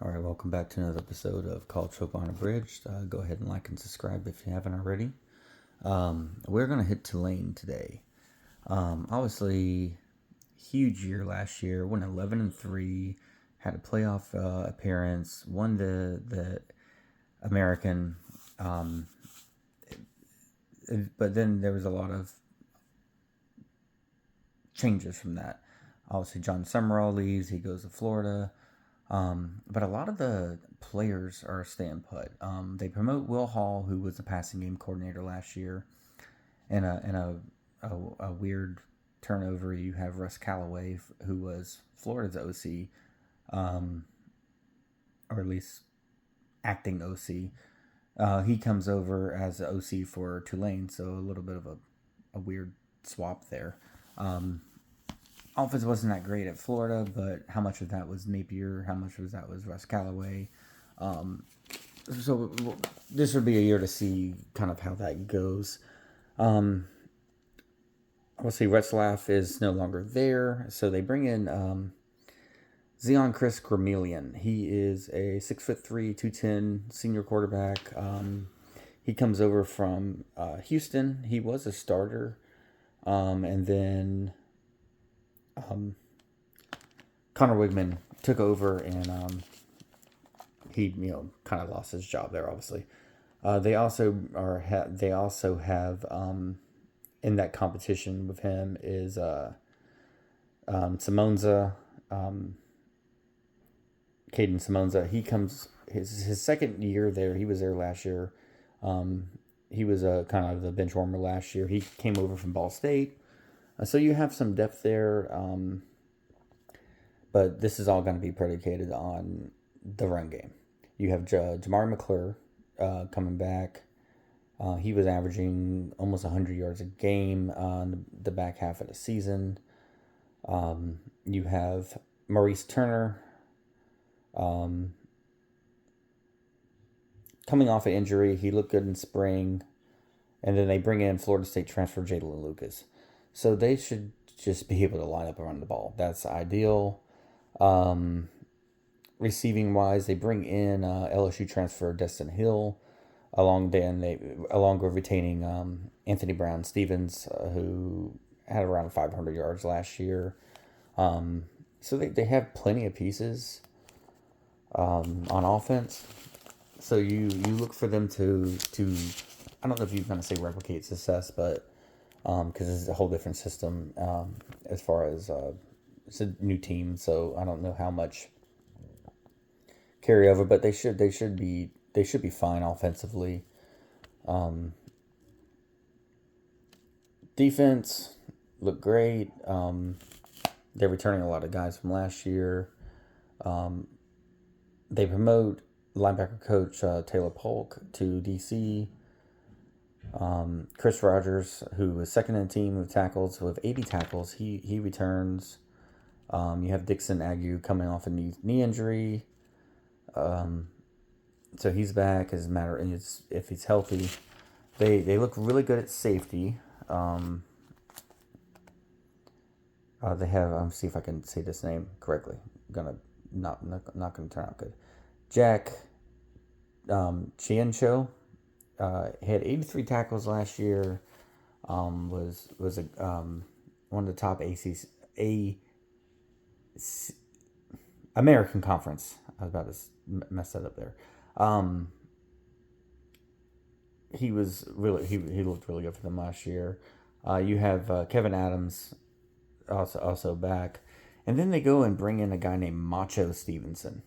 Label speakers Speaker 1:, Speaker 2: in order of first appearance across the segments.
Speaker 1: All right, welcome back to another episode of College Football Unabridged. Go ahead and like and subscribe if you haven't already. We're going to hit Tulane today. Obviously, huge year last year. Went 11-3, had a playoff appearance, won the American. Um, but then there was a lot of changes from that. Obviously, John Summerall leaves. He goes to Florida. But a lot of the players are staying put. They promote Will Hall, who was the passing game coordinator last year, and a weird turnover. You have Russ Callaway, who was Florida's OC, or at least acting OC. He comes over as the OC for Tulane, so a little bit of a weird swap there. Offense wasn't that great at Florida, but how much of that was Napier? How much of that was Russ Callaway? So this would be a year to see kind of how that goes. Obviously, Retzlaff is no longer there, so they bring in Zeon Chris Gramelian. He is a 6'3", 210 senior quarterback. He comes over from Houston. He was a starter, and then Connor Wigman took over, and he kind of lost his job there. Obviously, they also have in that competition with him is Simonza, Caden Simonza. He comes his second year there. He was there last year. He was kind of the bench warmer last year. He came over from Ball State. So you have some depth there, but this is all going to be predicated on the run game. You have Jamar McClure coming back. He was averaging almost 100 yards a game on the back half of the season. You have Maurice Turner coming off an injury. He looked good in spring. And then they bring in Florida State transfer Jalen Lucas. So they should just be able to line up and run the ball. That's ideal. Receiving wise, they bring in LSU transfer Destin Hill, along with retaining Anthony Brown Stevens, who had around 500 yards last year. So they have plenty of pieces on offense. So you look for them to I don't know if you're going to say replicate success, but because this is a whole different system as far as it's a new team, so I don't know how much carryover, but they should be fine offensively. Defense look great. They're returning a lot of guys from last year. They promote linebacker coach Taylor Polk to DC. Chris Rogers, who was second in the team with tackles, with 80 tackles, he returns. You have Dixon Ague coming off a knee injury. So he's back. As a matter, and if he's healthy, they look really good at safety. They have. See if I can say this name correctly. Gonna not gonna turn out good. Jack Chiencho. He had 83 tackles last year. Was one of the top American Conference. I was about to mess that up there. He was really he looked really good for them last year. You have Kevin Adams also back, and then they go and bring in a guy named Macho Stevenson.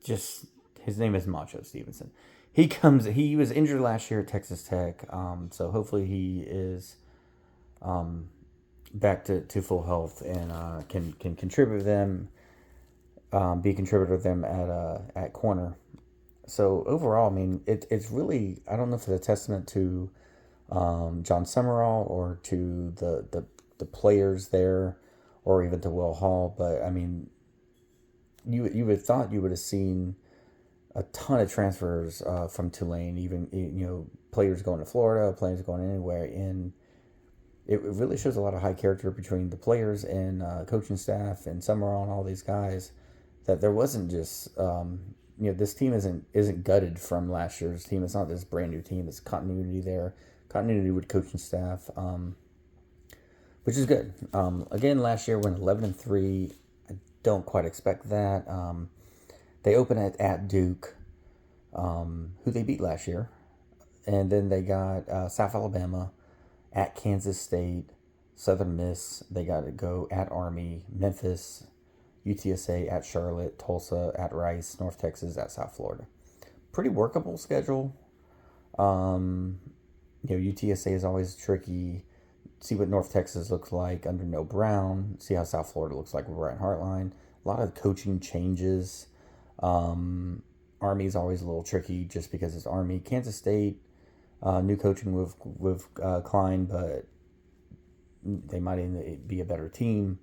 Speaker 1: Just his name is Macho Stevenson. He was injured last year at Texas Tech, so hopefully he is back to full health and can contribute them, be a contributor to them at corner. So overall, I mean, it's really, I don't know if it's a testament to John Summerall or to the players there, or even to Will Hall, but I mean, you would have thought you would have seen a ton of transfers from Tulane, even players going to Florida, players going anywhere it really shows a lot of high character between the players and coaching staff and Summerall and all these guys. That there wasn't just this team isn't gutted from last year's team. It's not this brand new team. It's continuity there, continuity with coaching staff, which is good. Again, last year went 11-3. I don't quite expect that. They open at Duke, who they beat last year, and then they got South Alabama, at Kansas State, Southern Miss. They got to go at Army, Memphis, UTSA, at Charlotte, Tulsa, at Rice, North Texas, at South Florida. Pretty workable schedule. UTSA is always tricky. See what North Texas looks like under No Brown. See how South Florida looks like with Brian Hartline. A lot of coaching changes. Army's always a little tricky just because it's Army. Kansas State, new coaching with Klein, but they might even be a better team.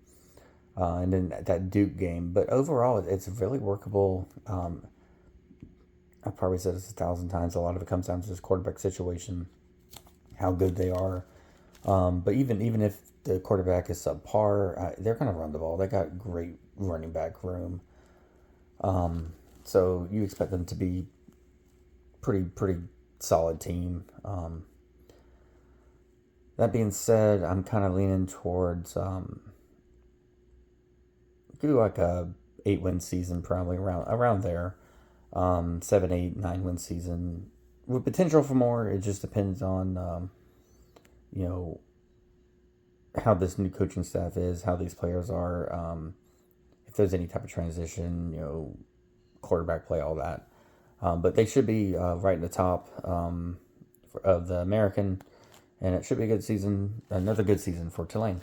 Speaker 1: And then that Duke game. But overall, it's really workable. I've probably said this 1,000 times. A lot of it comes down to this quarterback situation, how good they are. But even if the quarterback is subpar, they're going to run the ball. They got great running back room. So you expect them to be pretty solid team. That being said, I'm kind of leaning towards do like a 8-win season, probably around there. 7, 8, 9-win season with potential for more. It just depends on how this new coaching staff is, how these players are, if there's any type of transition, quarterback play, all that. But they should be right in the top of the American, and it should be a good season, another good season for Tulane.